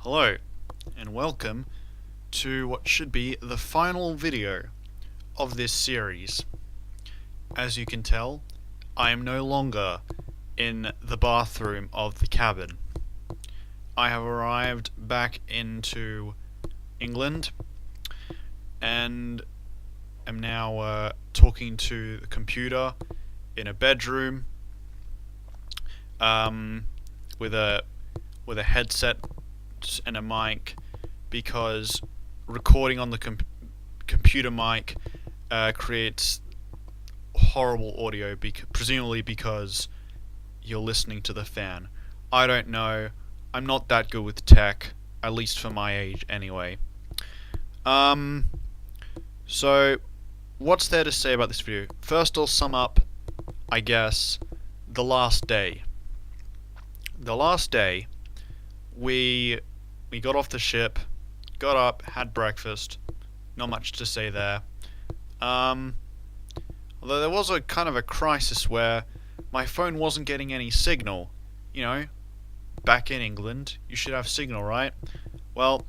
Hello, and welcome to what should be the final video of this series. As you can tell, I am no longer in the bathroom of the cabin. I have arrived back into England and am now talking to the computer in a bedroom with a headset and a mic, because recording on the computer mic creates horrible audio, presumably because you're listening to the fan. I don't know. I'm not that good with tech, at least for my age anyway. So what's there to say about this video? First, I'll sum up, I guess, the last day. The last day, we got off the ship, got up, had breakfast. Not much to say there. Although there was a kind of a crisis where my phone wasn't getting any signal. You know, back in England, you should have signal, right? Well,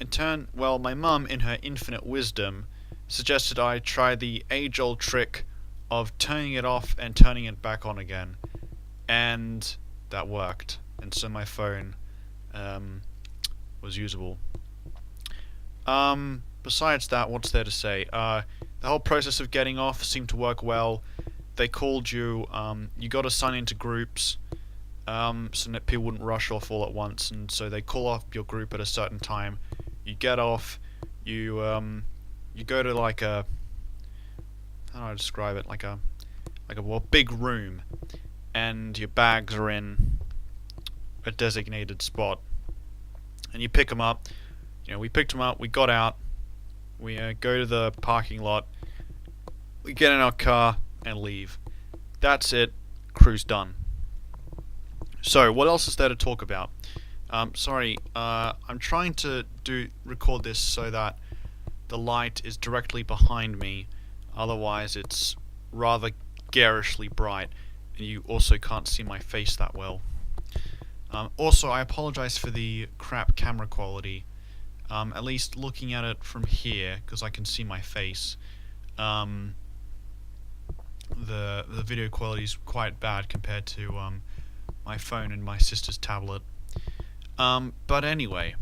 my mum, in her infinite wisdom, suggested I try the age-old trick of turning it off and turning it back on again. And that worked. And so my phone was usable. Besides that, what's there to say? The whole process of getting off seemed to work well. They called you, you got to sign into groups, so that people wouldn't rush off all at once, and so they call off your group at a certain time. You get off, you go to like a, how do I describe it, like a big room, and your bags are in a designated spot, and you pick them up. You know, we picked them up, we got out, we go to the parking lot, we get in our car and leave. That's it. Cruise done. So, what else is there to talk about? I'm trying to record this so that the light is directly behind me, otherwise it's rather garishly bright, and you also can't see my face that well. Also, I apologize for the crap camera quality. At least looking at it from here, because I can see my face, the video quality is quite bad compared to my phone and my sister's tablet. But anyway,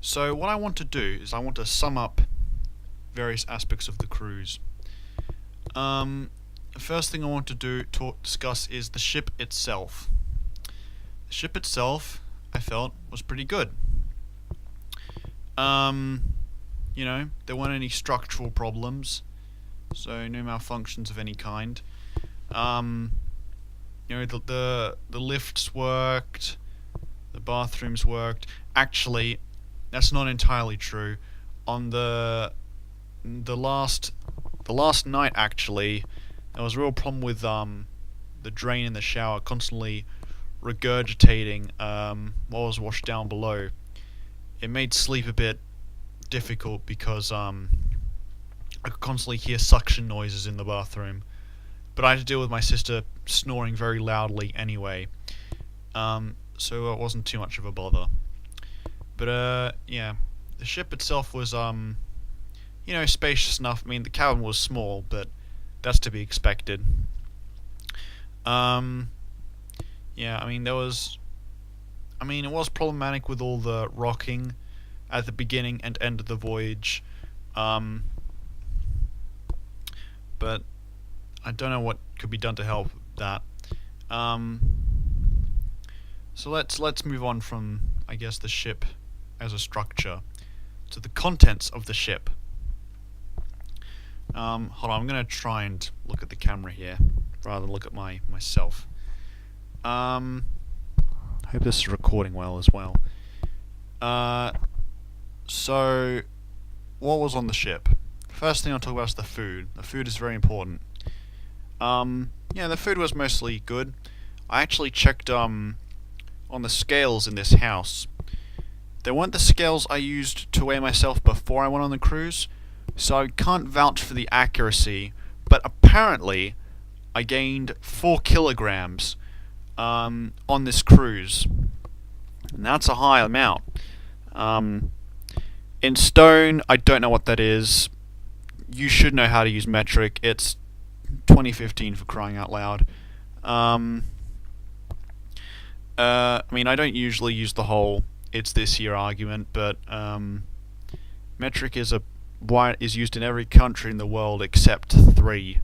so what I want to do is I want to sum up various aspects of the cruise. The first thing I want to discuss is the ship itself. The ship itself, I felt, was pretty good. You know, there weren't any structural problems, so no malfunctions of any kind. You know, the lifts worked, the bathrooms worked. Actually, that's not entirely true. On the last night, actually, there was a real problem with the drain in the shower constantly regurgitating what was washed down below. It made sleep a bit difficult because I could constantly hear suction noises in the bathroom, but I had to deal with my sister snoring very loudly anyway, so it wasn't too much of a bother. But yeah, the ship itself was you know, spacious enough. I mean, the cabin was small, but that's to be expected. Yeah, I mean, it was problematic with all the rocking at the beginning and end of the voyage, but I don't know what could be done to help that. So let's move on from, I guess, the ship as a structure to the contents of the ship. Hold on, I'm gonna try and look at the camera here rather than look at myself. I hope this is recording well as well. So, what was on the ship? First thing I'll talk about is the food. The food is very important. Yeah, the food was mostly good. I actually checked on the scales in this house. They weren't the scales I used to weigh myself before I went on the cruise, so I can't vouch for the accuracy, but apparently I gained 4 kilograms on this cruise. and that's a high amount. In stone, I don't know what that is. You should know how to use metric. It's 2015 for crying out loud. I mean, I don't usually use the whole "it's this year" argument, but metric is used in every country in the world except 3.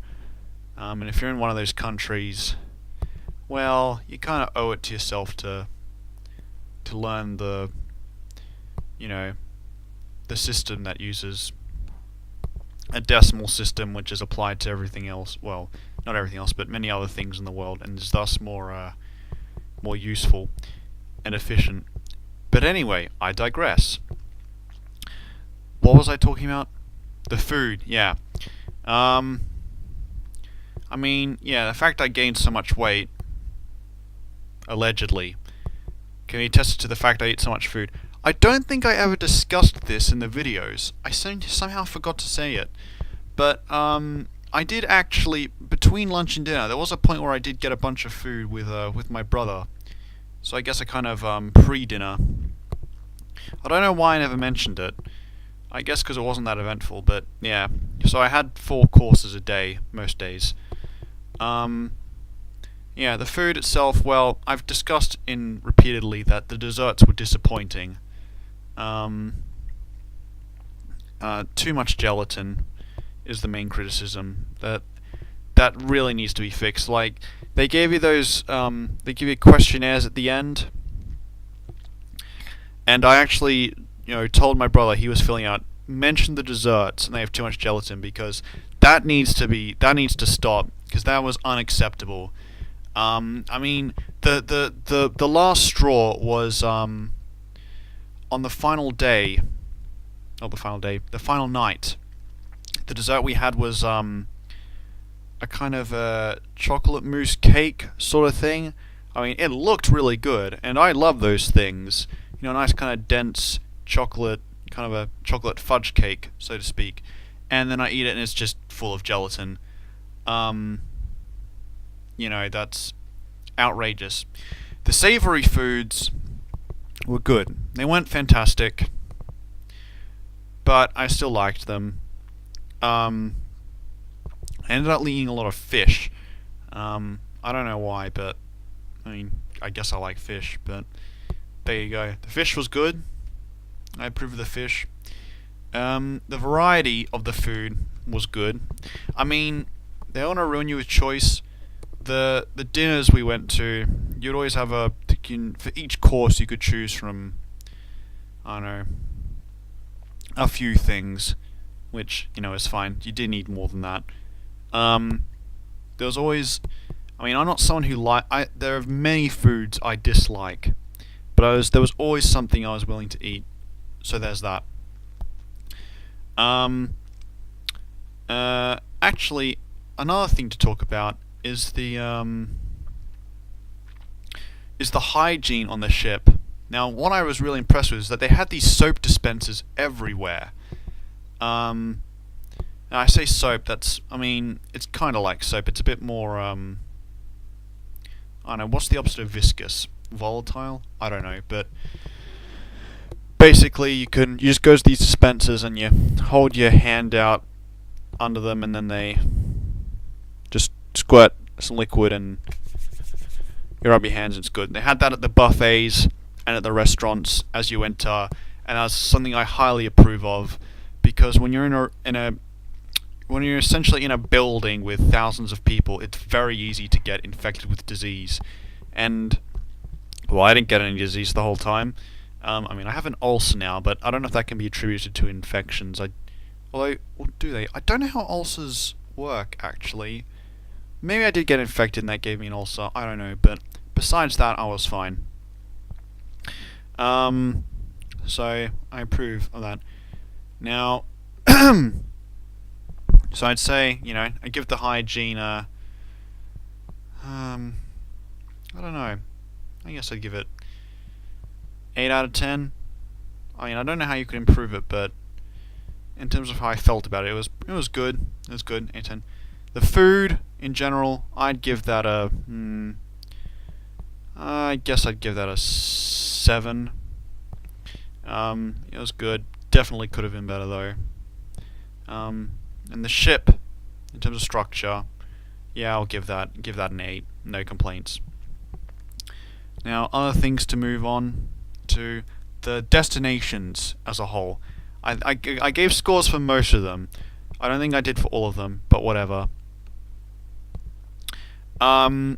And if you're in one of those countries, well, you kind of owe it to yourself to learn the system that uses a decimal system, which is applied to everything else. Well, not everything else, but many other things in the world, and is thus more useful and efficient. But anyway, I digress. What was I talking about? The food, yeah. I mean, yeah, the fact I gained so much weight, allegedly, can be attested to the fact I eat so much food. I don't think I ever discussed this in the videos. I somehow forgot to say it. But, I did actually, between lunch and dinner, there was a point where I did get a bunch of food with my brother. So I guess I kind of, pre-dinner. I don't know why I never mentioned it. I guess because it wasn't that eventful, but yeah. So I had 4 courses a day, most days. Yeah, the food itself, well, I've discussed repeatedly that the desserts were disappointing. Too much gelatin is the main criticism. That really needs to be fixed. Like, they gave you those, they give you questionnaires at the end, and I actually, told my brother he was filling out, mention the desserts, and they have too much gelatin, because that needs to stop, because that was unacceptable. I mean, the last straw was, on the final day, not the final day, the final night. The dessert we had was, a kind of a chocolate mousse cake sort of thing. I mean, it looked really good, and I love those things. Nice kind of dense chocolate, kind of a chocolate fudge cake, so to speak. And then I eat it, and it's just full of gelatin. That's outrageous. The savory foods were good. They weren't fantastic, but I still liked them. I ended up eating a lot of fish. I don't know why, but I mean, I guess I like fish, but there you go. The fish was good. I approve of the fish. The variety of the food was good. I mean, they don't want to ruin you with choice. The dinners we went to, you'd always have for each course you could choose from, I don't know, a few things, which, is fine. You didn't eat more than that. There was always, I mean, I'm not someone who there are many foods I dislike, but there was always something I was willing to eat, so there's that. Actually, another thing to talk about is the hygiene on the ship. Now, what I was really impressed with is that they had these soap dispensers everywhere. Now I say soap, I mean, it's kind of like soap. It's a bit more, I don't know, what's the opposite of viscous? Volatile? I don't know, but basically you just go to these dispensers and you hold your hand out under them, and then they just squirt some liquid and you rub your hands and it's good. They had that at the buffets and at the restaurants as you enter, and that's something I highly approve of, because when you're when you're essentially in a building with thousands of people, it's very easy to get infected with disease. And, well, I didn't get any disease the whole time. I mean, I have an ulcer now, but I don't know if that can be attributed to infections. Do they? I don't know how ulcers work, actually. Maybe I did get infected and that gave me an ulcer. I don't know, but besides that, I was fine. So I approve of that. Now, so I'd say, I give the hygiene I don't know. I guess I'd give it 8 out of 10. I mean, I don't know how you could improve it, but in terms of how I felt about it, it was good. It was good. 8 out of 10. The food in general, I'd give that I guess I'd give that a 7. It was good. Definitely could have been better though. And the ship, in terms of structure, yeah, I'll give that an 8. No complaints. Now, other things to move on to: the destinations as a whole. I gave scores for most of them. I don't think I did for all of them, but whatever. So,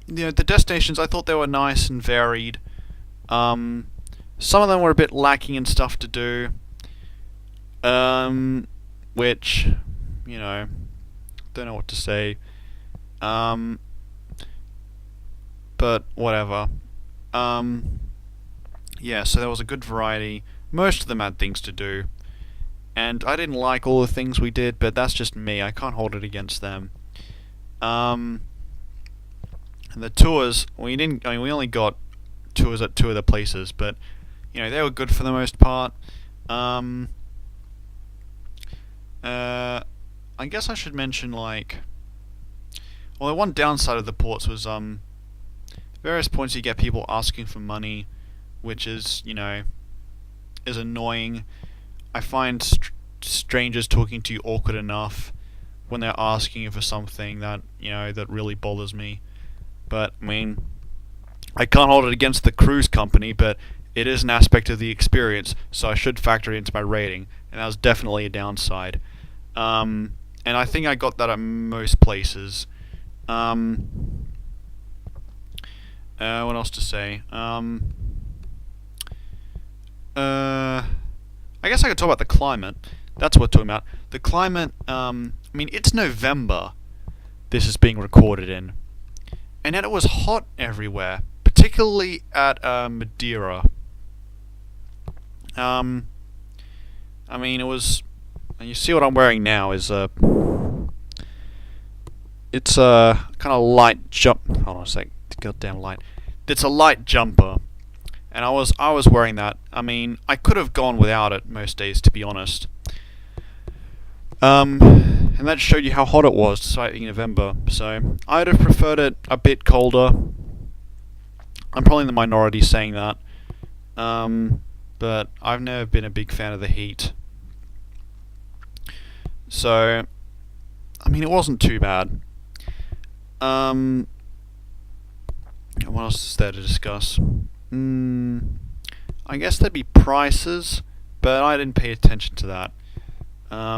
the destinations, I thought they were nice and varied. Some of them were a bit lacking in stuff to do. Which, don't know what to say. But whatever. Yeah, so there was a good variety. Most of them had things to do. And I didn't like all the things we did, but that's just me. I can't hold it against them. And the tours, we only got tours at 2 of the places, but they were good for the most part. I guess I should mention, the one downside of the ports was various points you get people asking for money, which is is annoying. I find strangers talking to you awkward enough when they're asking you for something that that really bothers me. But I can't hold it against the cruise company, but it is an aspect of the experience, so I should factor it into my rating, and that was definitely a downside. And I think I got that at most places. What else to say? I guess I could talk about the climate. That's what we're talking about. The climate, it's November this is being recorded in. And yet it was hot everywhere, particularly at Madeira. It was... And you see what I'm wearing now is it's a kind of light jump. Hold on a sec. Goddamn light. It's a light jumper, and I was wearing that. I could have gone without it most days, to be honest. And that showed you how hot it was, despite being November. So I'd have preferred it a bit colder. I'm probably in the minority saying that. But I've never been a big fan of the heat. So, it wasn't too bad. What else is there to discuss? I guess there'd be prices, but I didn't pay attention to that. I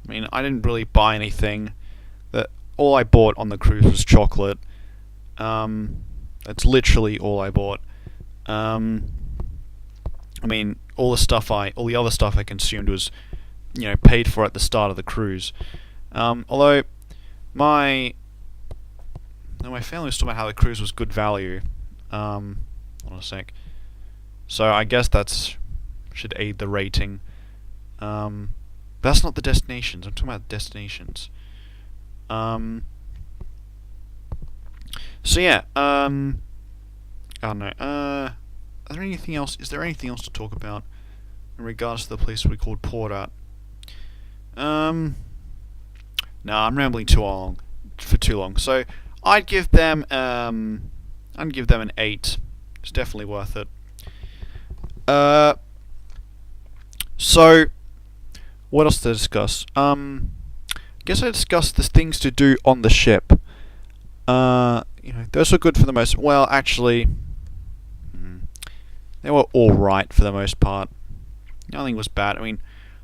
didn't really buy anything. All I bought on the cruise was chocolate. That's literally all I bought. All the other stuff I consumed was, paid for at the start of the cruise. Although my family was talking about how the cruise was good value. Hold on a sec. So I guess should aid the rating. But that's not the destinations. I'm talking about destinations. So yeah. I don't know. Is there anything else to talk about in regards to the place we called Port at? No, I'm rambling too long. So I'd give them an 8. It's definitely worth it. So what else to discuss? I guess I discussed the things to do on the ship. Those were good for the most. Well, actually, they were all right for the most part. Nothing was bad.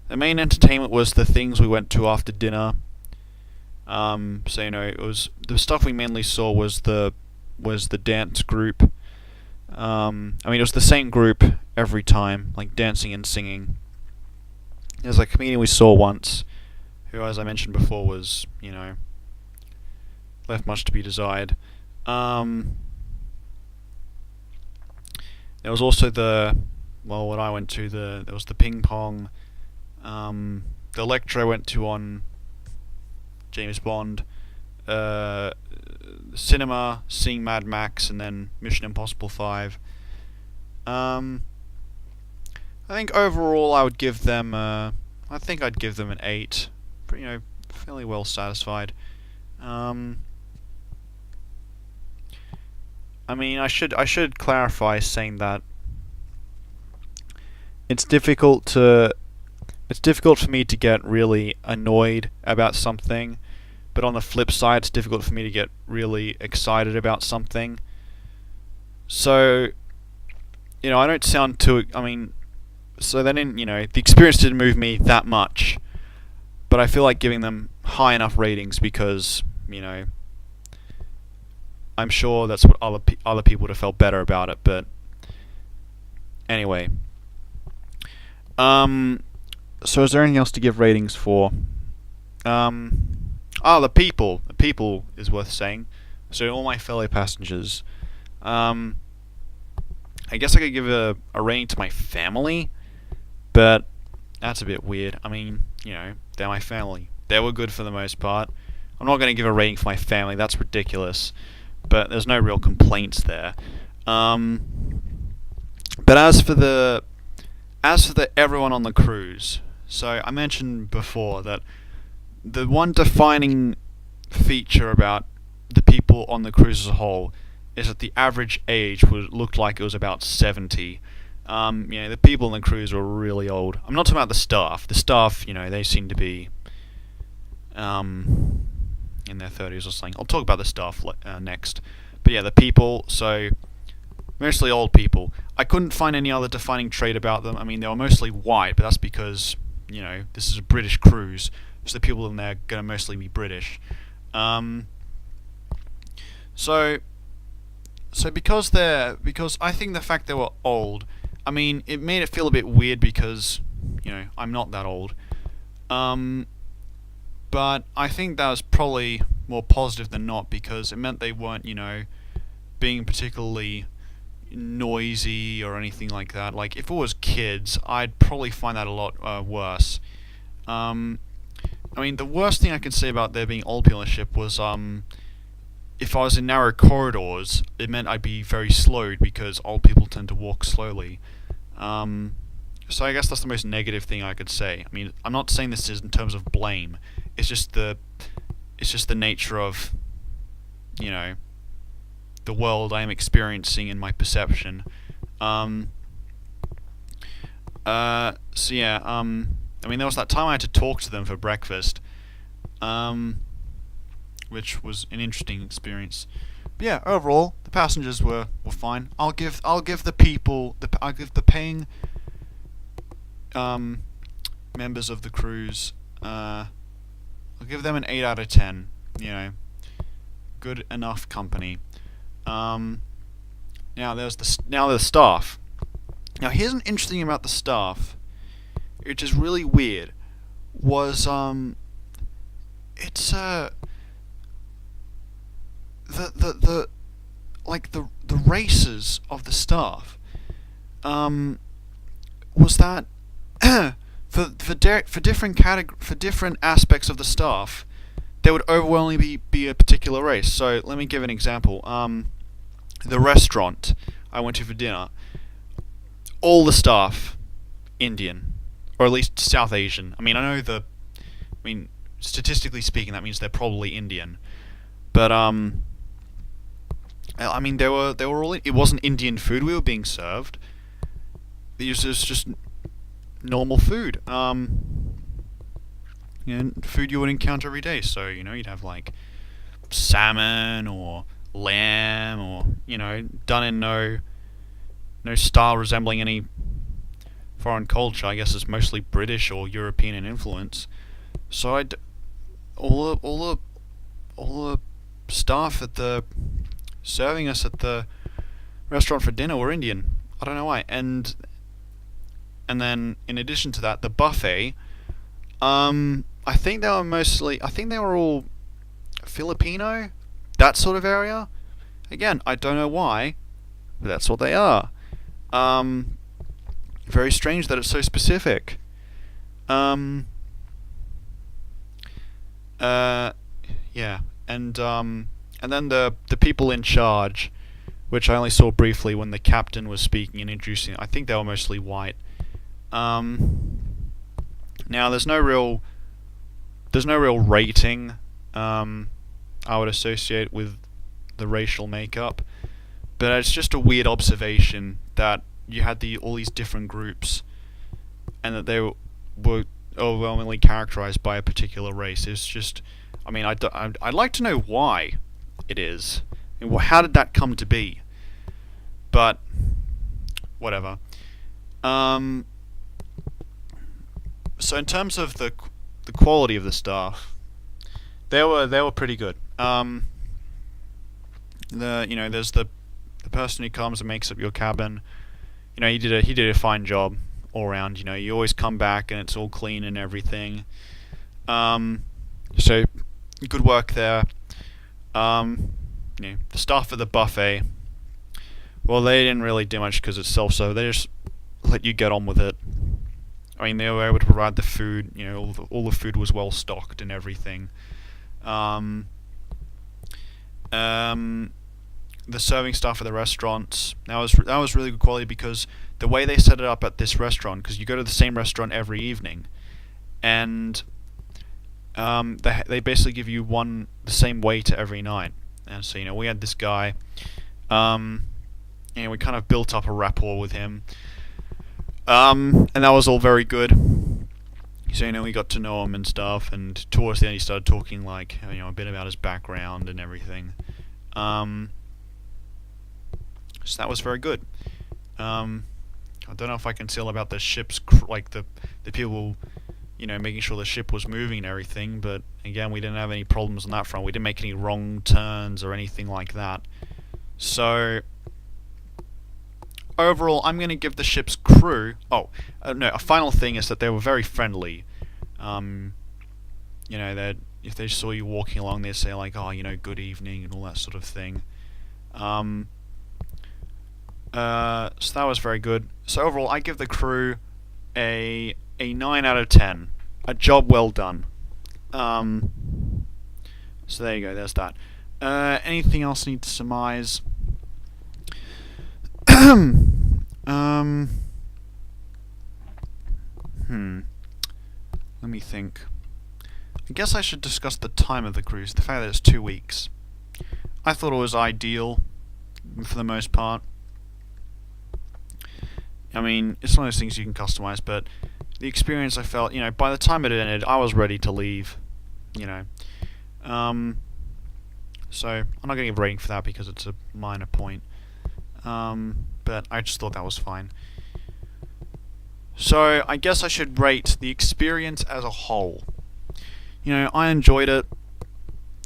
The main entertainment was the things we went to after dinner. It was the stuff we mainly saw was the dance group. It was the same group every time, like dancing and singing. There's a comedian we saw once, who, as I mentioned before, was left much to be desired. There was also what I went to, there was the ping pong, the lecture I went to on James Bond, cinema, seeing Mad Max, and then Mission Impossible 5. I think overall I would give them, I'd give them an 8. But, fairly well satisfied. I mean, I should clarify saying that it's difficult to it's difficult for me to get really annoyed about something, but on the flip side, it's difficult for me to get really excited about something. So, I don't sound too. I mean, so they didn't. The experience didn't move me that much, but I feel like giving them high enough ratings because I'm sure that's what other people would have felt better about it. But anyway, so is there anything else to give ratings for? The people. The people is worth saying. So all my fellow passengers. I guess I could give a rating to my family, but that's a bit weird. I mean, they're my family. They were good for the most part. I'm not going to give a rating for my family. That's ridiculous. But there's no real complaints there. But as for the everyone on the cruise, so I mentioned before that the one defining feature about the people on the cruise as a whole is that the average age looked like it was about 70. The people on the cruise were really old. I'm not talking about the staff. The staff, they seem to be in their 30s or something. I'll talk about the staff next. But yeah, the people, so mostly old people. I couldn't find any other defining trait about them. I mean, they were mostly white, but that's because, this is a British cruise, so the people in there are going to mostly be British. So because I think the fact they were old, I mean, it made it feel a bit weird because, I'm not that old. But I think that was probably more positive than not because it meant they weren't, being particularly noisy or anything like that. Like, if it was kids, I'd probably find that a lot worse. I mean, the worst thing I can say about there being old people on the ship was, if I was in narrow corridors, it meant I'd be very slowed because old people tend to walk slowly. So I guess that's the most negative thing I could say. I mean, I'm not saying this is in terms of blame. It's just the nature of, the world I am experiencing in my perception. So yeah, I mean, there was that time I had to talk to them for breakfast, which was an interesting experience. But yeah, overall, the passengers were fine. I'll give the people, I'll give the paying members of the cruise, I'll give them an 8 out of 10. Good enough company. Now there's the staff. Now here's an interesting thing about the staff, which is really weird. Was it's the races of the staff. Was that for different aspects of the staff, there would overwhelmingly be a particular race. So let me give an example. The restaurant I went to for dinner, all the staff Indian, or at least South Asian. I mean, statistically speaking, that means they're probably Indian. But I mean, they were all. It wasn't Indian food we were being served. It was just normal food. Food you would encounter every day. So you'd have like salmon or lamb, or done in no style resembling any foreign culture. I guess it's mostly British or European in influence. So all the staff at the serving us at the restaurant for dinner were Indian. I don't know why. And then in addition to that, the buffet, I think they were all Filipino, that sort of area. Again, I don't know why, but that's what they are. Very strange that it's so specific. Yeah, and then the people in charge, which I only saw briefly when the captain was speaking and introducing. I think they were mostly white. Now there's no real rating I would associate with the racial makeup, But it's just a weird observation that you had all these different groups, and that they were overwhelmingly characterized by a particular race. It's just, I mean, I'd like to know why it is. How did that come to be? But whatever. So in terms of the quality of the staff, they were pretty good. There's the person who comes and makes up your cabin. He did a fine job all around. You always come back and it's all clean and everything. So good work there. The staff at the buffet, well, they didn't really do much because it's self-serve. They just let you get on with it. I mean, they were able to provide the food. All the food was well stocked and everything. The serving staff at the restaurants, that was really good quality, because the way they set it up at this restaurant, because you go to the same restaurant every evening, and they basically give you the same waiter every night. And so we had this guy, we kind of built up a rapport with him, and that was all very good. So we got to know him and stuff, and towards the end he started talking like a bit about his background and everything. So that was very good. I don't know if I can say about the ship's like the people, making sure the ship was moving and everything. But again, we didn't have any problems on that front. We didn't make any wrong turns or anything like that. So overall, I'm going to give the ship's crew... a final thing is that they were very friendly. That if they saw you walking along, they'd say like, good evening and all that sort of thing. So that was very good. So overall, I give the crew a 9 out of 10. A job well done. So there you go, there's that. Anything else I need to surmise? Let me think. I guess I should discuss the time of the cruise, the fact that it's 2 weeks. I thought it was ideal, for the most part. I mean, it's one of those things you can customize, but the experience I felt, by the time it ended, I was ready to leave, So, I'm not going to give a rating for that because it's a minor point. But I just thought that was fine. So, I guess I should rate the experience as a whole. I enjoyed it.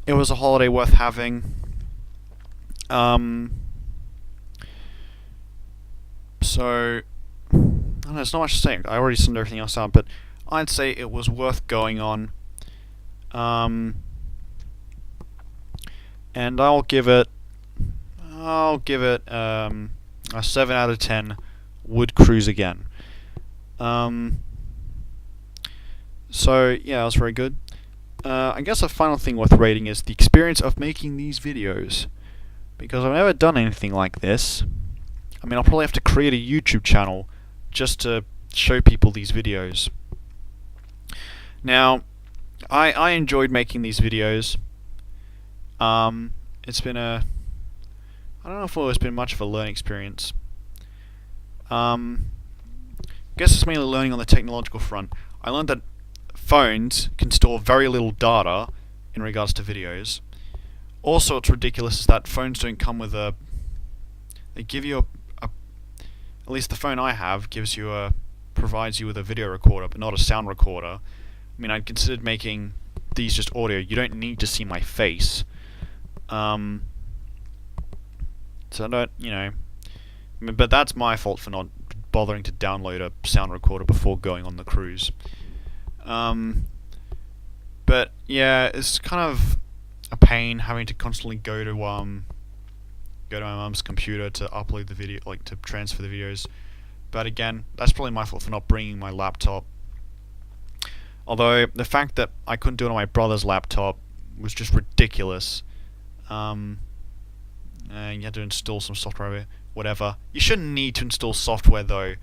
It was a holiday worth having. So, I don't know, there's not much to say. I already summed everything else out, but I'd say it was worth going on. And I'll give it a 7 out of 10. Would cruise again. So yeah, that was very good. I guess a final thing worth rating is the experience of making these videos, because I've never done anything like this. I mean, I'll probably have to create a YouTube channel just to show people these videos. Now, I enjoyed making these videos. It's been I don't know if it's been much of a learning experience. I guess it's mainly learning on the technological front. I learned that phones can store very little data in regards to videos. Also, what's ridiculous is that phones don't come with they give you at least the phone I have provides you with a video recorder, but not a sound recorder. I mean, I'd considered making these just audio. You don't need to see my face. So I don't, but that's my fault for not bothering to download a sound recorder before going on the cruise. But yeah, it's kind of a pain having to constantly go to my mum's computer to upload the video, like to transfer the videos. But again, that's probably my fault for not bringing my laptop. Although the fact that I couldn't do it on my brother's laptop was just ridiculous. And you had to install some software, whatever. You shouldn't need to install software though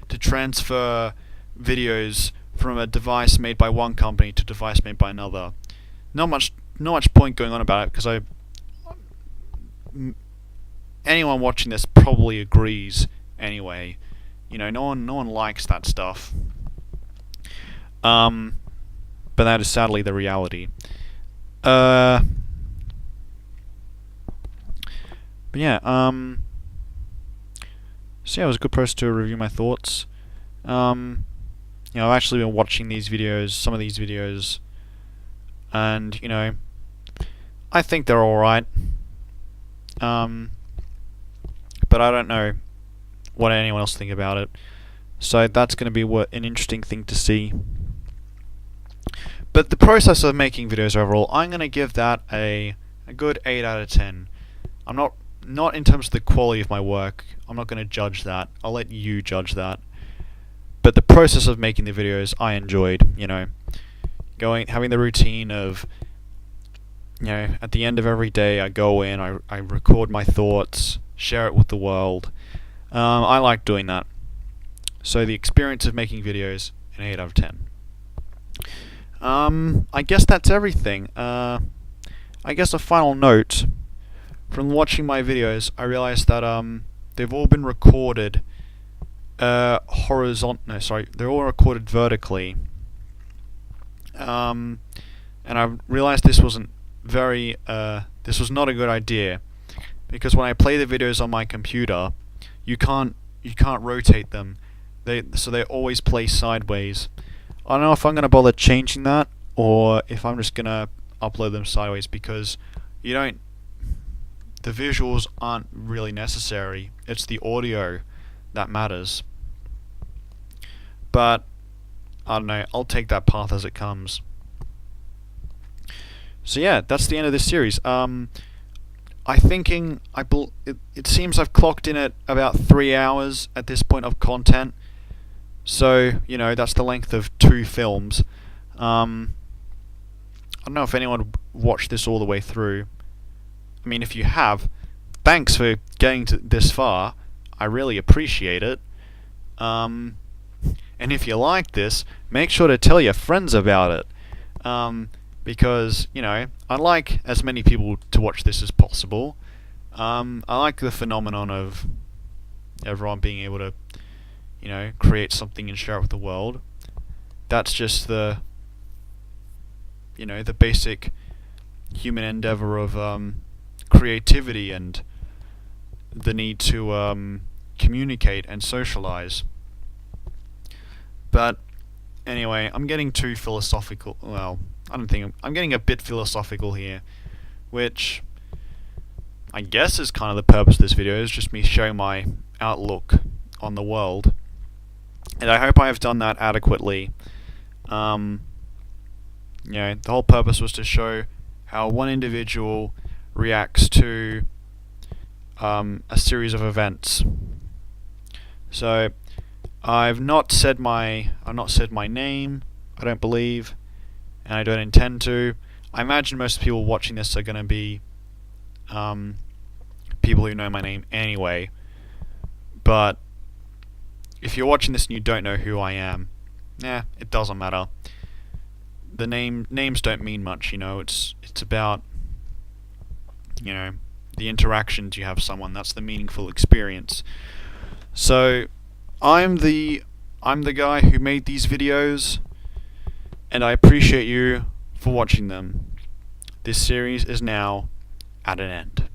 to transfer videos from a device made by one company to a device made by another. Not much point going on about it, because anyone watching this probably agrees anyway. You know, no one likes that stuff. But that is sadly the reality. But yeah, so yeah, it was a good process to review my thoughts. You know, I've actually been watching these videos, some of these videos, and, you know, I think they're alright. But I don't know what anyone else think about it. So that's going to be an interesting thing to see. But the process of making videos overall, I'm going to give that a good 8 out of 10. I'm not in terms of the quality of my work. I'm not going to judge that. I'll let you judge that. But the process of making the videos, I enjoyed. You know, having the routine of, you know, at the end of every day, I go in, I record my thoughts, share it with the world. I like doing that. So the experience of making videos, an 8 out of 10. I guess that's everything. I guess a final note. From watching my videos, I realized that they've all been recorded they're all recorded vertically. And I realized this was not a good idea, because when I play the videos on my computer, you can't rotate them. So they always play sideways. I don't know if I'm gonna bother changing that, or if I'm just gonna upload them sideways, because the visuals aren't really necessary. It's the audio that matters. But I don't know, I'll take that path as it comes. So yeah, that's the end of this series. It seems I've clocked in at about 3 hours at this point of content. So, you know, that's the length of 2 films. I don't know if anyone watched this all the way through. I mean, if you have, thanks for getting to this far. I really appreciate it. And if you like this, make sure to tell your friends about it. Because, you know, I'd like as many people to watch this as possible. I like the phenomenon of everyone being able to, you know, create something and share it with the world. That's just the basic human endeavor of creativity and the need to communicate and socialize. But anyway, I'm getting too philosophical. Well, I don't think I'm getting a bit philosophical here, which I guess is kind of the purpose of this video, is just me showing my outlook on the world. And I hope I have done that adequately. You know, the whole purpose was to show how one individual reacts to a series of events. So I've not said my name, I don't believe, and I don't intend to. I imagine most people watching this are going to be people who know my name anyway. But if you're watching this and you don't know who I am, it doesn't matter. The names don't mean much, you know. It's about, you know, the interactions you have with someone. That's the meaningful experience. So I'm the guy who made these videos, and I appreciate you for watching them. This series is now at an end.